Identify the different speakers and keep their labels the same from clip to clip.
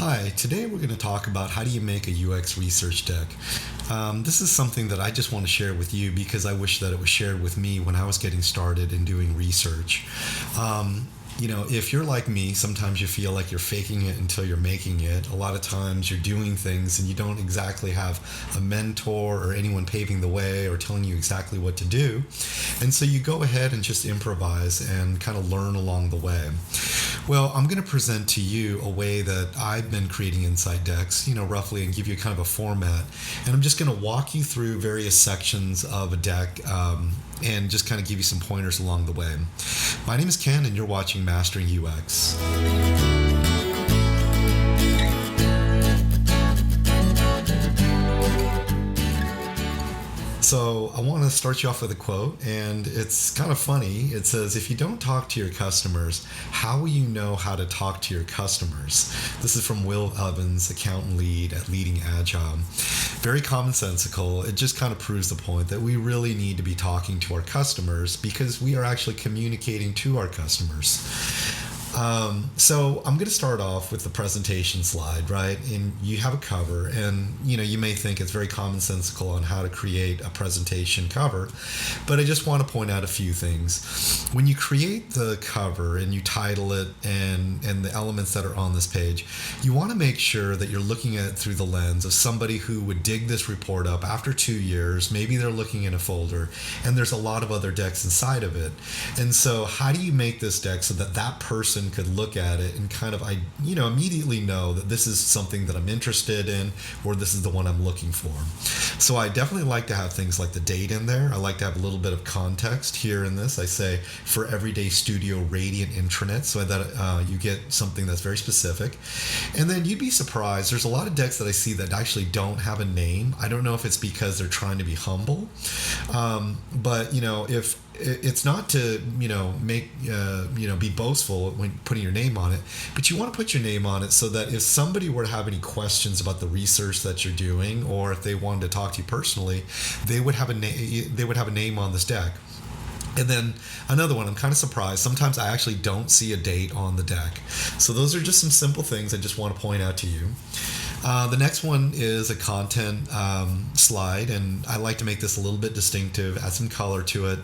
Speaker 1: Hi, today we're going to talk about how do you make a UX research deck. This is something that I just want to share with you because I wish that it was shared with me when I was getting started in doing research. If you're like me, sometimes you feel like you're faking it until you're making it. A lot of times you're doing things and you don't exactly have a mentor or anyone paving the way or telling you exactly what to do. And so you go ahead and just improvise and kind of learn along the way. Well, I'm going to present to you a way that I've been creating insight decks, roughly, and give you kind of a format. And I'm just going to walk you through various sections of a deck and just kind of give you some pointers along the way. My name is Ken, and you're watching Mastering UX. So I want to start you off with a quote, and it's kind of funny. It says, if you don't talk to your customers, how will you know how to talk to your customers? This is from Will Evans, accountant lead at Leading Agile. Very commonsensical. It just kind of proves the point that we really need to be talking to our customers because we are actually communicating to our customers. So I'm going to start off with the presentation slide, right? And you have a cover, and you may think it's very commonsensical on how to create a presentation cover, but I just want to point out a few things. When you create the cover and you title it and the elements that are on this page, you want to make sure that you're looking at it through the lens of somebody who would dig this report up after 2 years. Maybe they're looking in a folder, and there's a lot of other decks inside of it. And so how do you make this deck so that that person could look at it and kind of immediately know that this is something that I'm interested in, or this is the one I'm looking for? So I definitely like to have things like the date in there. I like to have a little bit of context here in this. I say for Everyday Studio Radiant Intranet, so that you get something that's very specific. And then you'd be surprised, there's a lot of decks that I see that actually don't have a name. I don't know if it's because they're trying to be humble, but if it's not to be boastful when putting your name on it, but you want to put your name on it so that if somebody were to have any questions about the research that you're doing, or if they wanted to talk to you personally, they would have a name on this deck. And then another one, I'm kind of surprised. Sometimes I actually don't see a date on the deck. So those are just some simple things I just want to point out to you. The next one is a content slide, and I like to make this a little bit distinctive, add some color to it.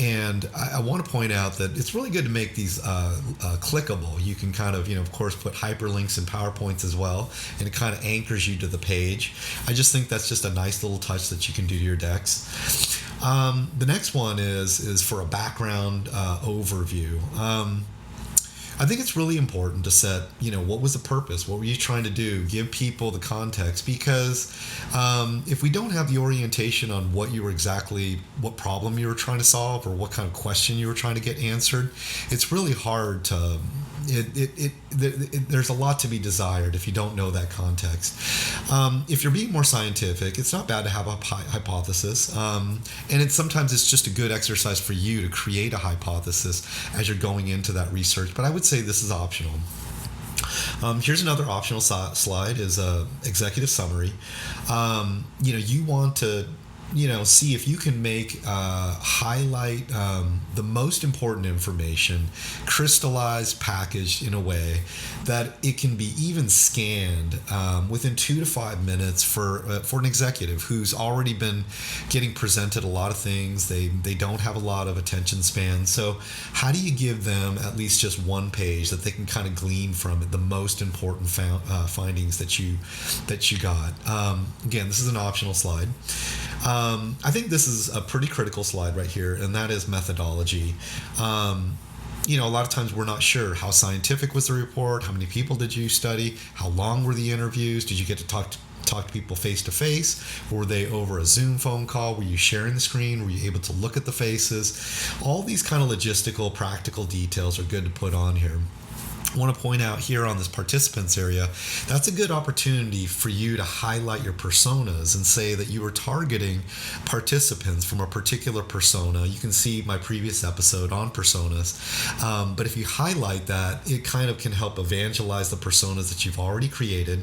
Speaker 1: And I want to point out that it's really good to make these clickable. You can kind of course, put hyperlinks and PowerPoints as well, and it kind of anchors you to the page. I just think that's just a nice little touch that you can do to your decks. The next one is for a background overview. I think it's really important to set, what was the purpose? What were you trying to do? Give people the context, because if we don't have the orientation on what problem you were trying to solve, or what kind of question you were trying to get answered, it's really hard to. There's a lot to be desired if you don't know that context. If you're being more scientific, it's not bad to have a hypothesis, and sometimes it's just a good exercise for you to create a hypothesis as you're going into that research. But I would say this is optional. Here's another optional slide: is a executive summary. You want to see if you can highlight the most important information, crystallized, packaged in a way that it can be even scanned within 2 to 5 minutes for an executive who's already been getting presented a lot of things. They don't have a lot of attention span. So how do you give them at least just one page that they can kind of glean from it, the most important findings that you got? Again, this is an optional slide. I think this is a pretty critical slide right here, and that is methodology. A lot of times we're not sure how scientific was the report, how many people did you study, how long were the interviews, did you get to talk to people face to face, were they over a Zoom phone call, were you sharing the screen, were you able to look at the faces? All these kind of logistical, practical details are good to put on here. I want to point out here on this participants area, that's a good opportunity for you to highlight your personas and say that you are targeting participants from a particular persona. You can see my previous episode on personas, but if you highlight that, it kind of can help evangelize the personas that you've already created.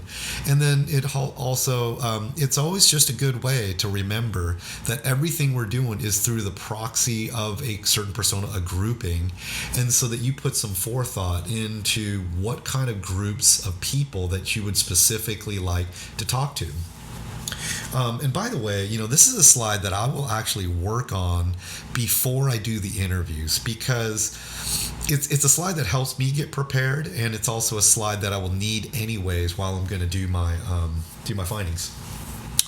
Speaker 1: And then it also, it's always just a good way to remember that everything we're doing is through the proxy of a certain persona, a grouping, and so that you put some forethought into into what kind of groups of people that you would specifically like to talk to. And by the way, this is a slide that I will actually work on before I do the interviews, because it's a slide that helps me get prepared, and it's also a slide that I will need anyways while I'm going to do my findings.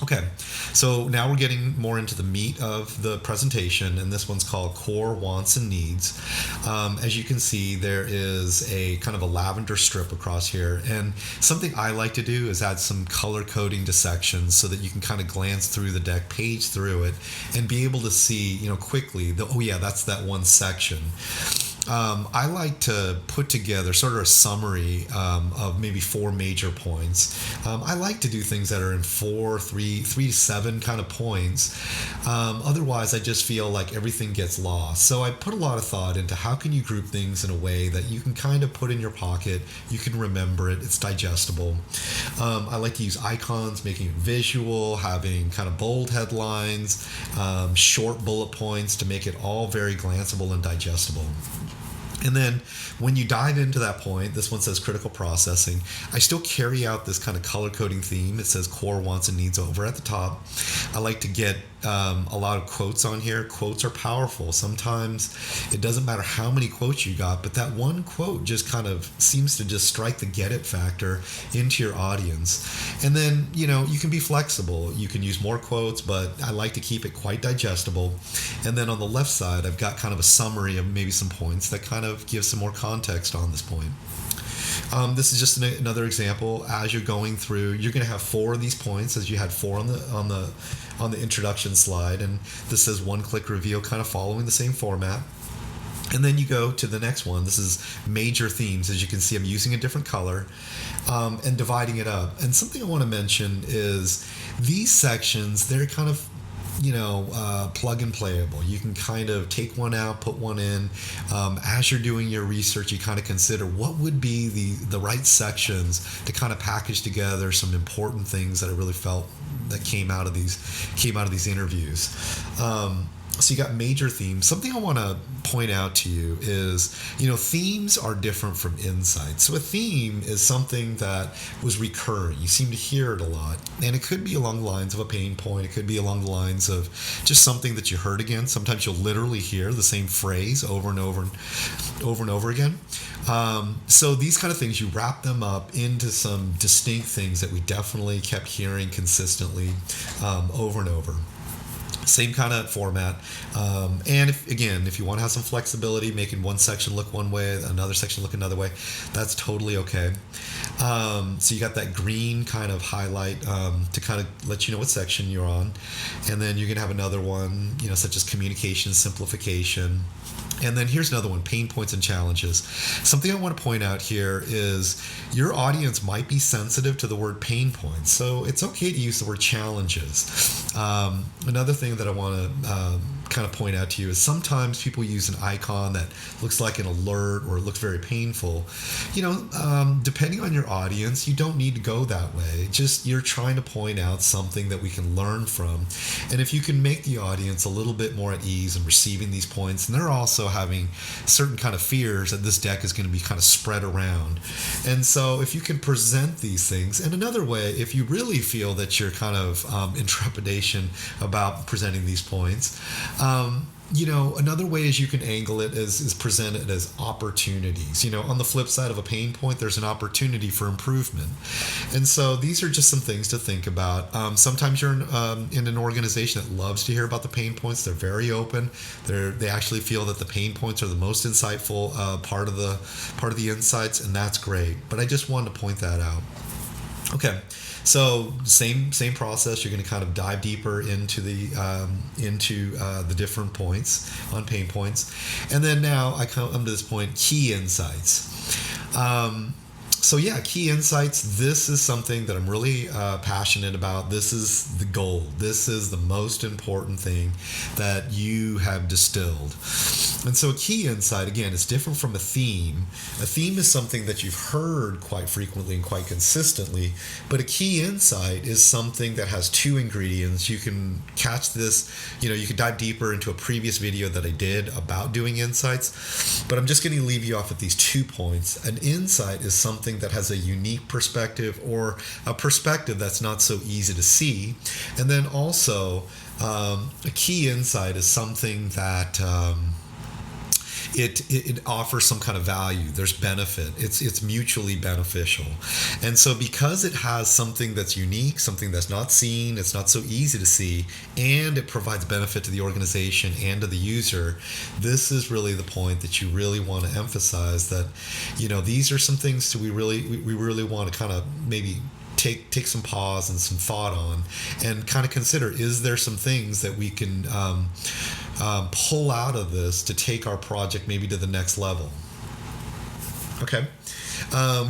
Speaker 1: Okay, so now we're getting more into the meat of the presentation, and this one's called Core Wants and Needs. As you can see, there is a kind of a lavender strip across here, and something I like to do is add some color coding to sections so that you can kind of glance through the deck, page through it, and be able to see, quickly, that's that one section. I like to put together sort of a summary of maybe 4 major points. I like to do things that are in 3 to 7 kind of points. Otherwise, I just feel like everything gets lost. So I put a lot of thought into how can you group things in a way that you can kind of put in your pocket, you can remember it, it's digestible. I like to use icons, making it visual, having kind of bold headlines, short bullet points to make it all very glanceable and digestible. And then when you dive into that point, this one says critical processing. I still carry out this kind of color coding theme. It says core wants and needs over at the top. I like to get a lot of quotes on here. Quotes are powerful. Sometimes it doesn't matter how many quotes you got, but that one quote just kind of seems to just strike the get it factor into your audience. And then, you can be flexible. You can use more quotes, but I like to keep it quite digestible. And then on the left side, I've got kind of a summary of maybe some points that kind of give some more context on this point. This is just another example. As you're going through, you're going to have 4 of these points, as you had 4 on the introduction slide, and this says one-click reveal, kind of following the same format. And then you go to the next one. This is major themes. As you can see, I'm using a different color and dividing it up. And something I want to mention is these sections, they're kind of plug and playable. You can kind of take one out, put one in. As you're doing your research, you kind of consider what would be the right sections to kind of package together some important things that I really felt that came out of these interviews. So you got major themes. Something I want to point out to you is, themes are different from insights. So a theme is something that was recurring. You seem to hear it a lot. And it could be along the lines of a pain point. It could be along the lines of just something that you heard again. Sometimes you'll literally hear the same phrase over and over and over and over again. So these kind of things, you wrap them up into some distinct things that we definitely kept hearing consistently over and over. Same kind of format. And if you want to have some flexibility, making one section look one way, another section look another way, that's totally okay. So you got that green kind of highlight to kind of let you know what section you're on. And then you're going to have another one, such as communication simplification. And then here's another one, pain points and challenges. Something I want to point out here is your audience might be sensitive to the word pain points, so it's okay to use the word challenges. Another thing that I want to kind of point out to you is sometimes people use an icon that looks like an alert or it looks very painful. Depending on your audience, you don't need to go that way. Just you're trying to point out something that we can learn from. And if you can make the audience a little bit more at ease in receiving these points, and they're also having certain kind of fears that this deck is going to be kind of spread around. And so if you can present these things, and another way, if you really feel that you're kind of in trepidation about presenting these points, another way is you can angle it is present it as opportunities. On the flip side of a pain point, there's an opportunity for improvement. And so these are just some things to think about. Sometimes you're in an organization that loves to hear about the pain points. They're very open. They actually feel that the pain points are the most insightful part of the insights, and that's great. But I just wanted to point that out. Okay. So same process. You're going to kind of dive deeper into the different points on pain points, and then now I come to this point: key insights. So yeah, key insights. This is something that I'm really passionate about. This is the goal. This is the most important thing that you have distilled. And so a key insight, again, is different from a theme. A theme is something that you've heard quite frequently and quite consistently, but a key insight is something that has two ingredients. You can catch this, you can dive deeper into a previous video that I did about doing insights, but I'm just going to leave you off at these 2 points. An insight is something that has a unique perspective, or a perspective that's not so easy to see. And then also, a key insight is something that it offers some kind of value. There's benefit. It's mutually beneficial. And so because it has something that's unique, something that's not seen, it's not so easy to see, and it provides benefit to the organization and to the user, this is really the point that you really want to emphasize, that these are some things that we really want to kind of maybe take some pause and some thought on, and kind of consider, is there some things that we can pull out of this to take our project maybe to the next level. Okay.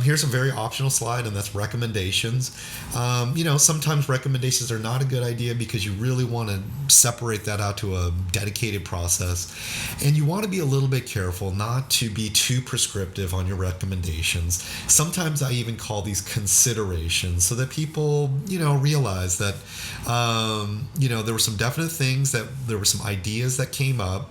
Speaker 1: Here's a very optional slide, and that's recommendations. Sometimes recommendations are not a good idea because you really want to separate that out to a dedicated process. And you want to be a little bit careful not to be too prescriptive on your recommendations. Sometimes I even call these considerations, so that people, realize that, there were some definite things, that there were some ideas that came up.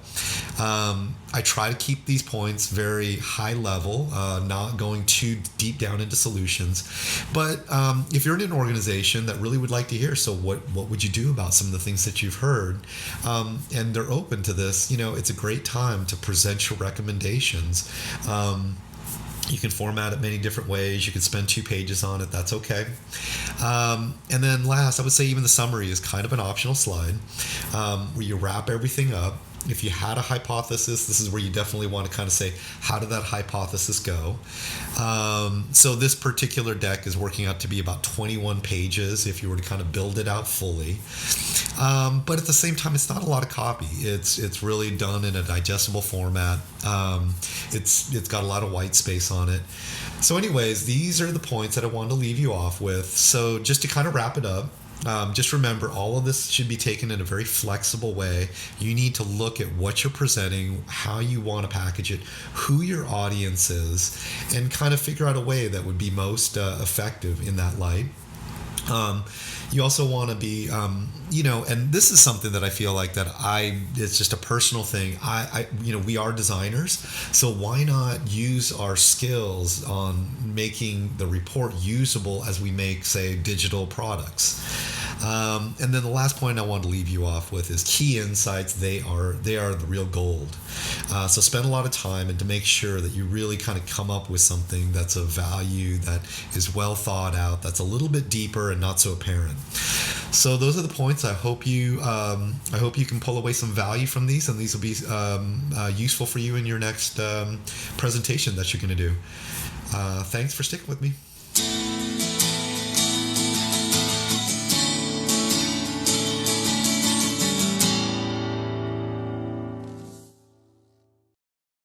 Speaker 1: I try to keep these points very high level, not going too deep down into solutions. But if you're in an organization that really would like to hear, so what would you do about some of the things that you've heard, and they're open to this, it's a great time to present your recommendations. You can format it many different ways. You can spend 2 pages on it. That's okay. And then last, I would say even the summary is kind of an optional slide, where you wrap everything up. If you had a hypothesis, this is where you definitely want to kind of say, how did that hypothesis go? So this particular deck is working out to be about 21 pages if you were to kind of build it out fully. But at the same time, it's not a lot of copy. It's really done in a digestible format. It's got a lot of white space on it. So anyways, these are the points that I wanted to leave you off with. So just to kind of wrap it up, just remember, all of this should be taken in a very flexible way. You need to look at what you're presenting, how you want to package it, who your audience is, and kind of figure out a way that would be most effective in that light. You also want to be, and this is something that I feel like that it's just a personal thing. We are designers, so why not use our skills on making the report usable as we make, say, digital products? And then the last point I want to leave you off with is key insights. They are the real gold. So spend a lot of time and to make sure that you really kind of come up with something that's of value, that is well thought out, that's a little bit deeper and not so apparent. So those are the points. I hope you can pull away some value from these, and these will be useful for you in your next presentation that you're going to do. Thanks for sticking with me.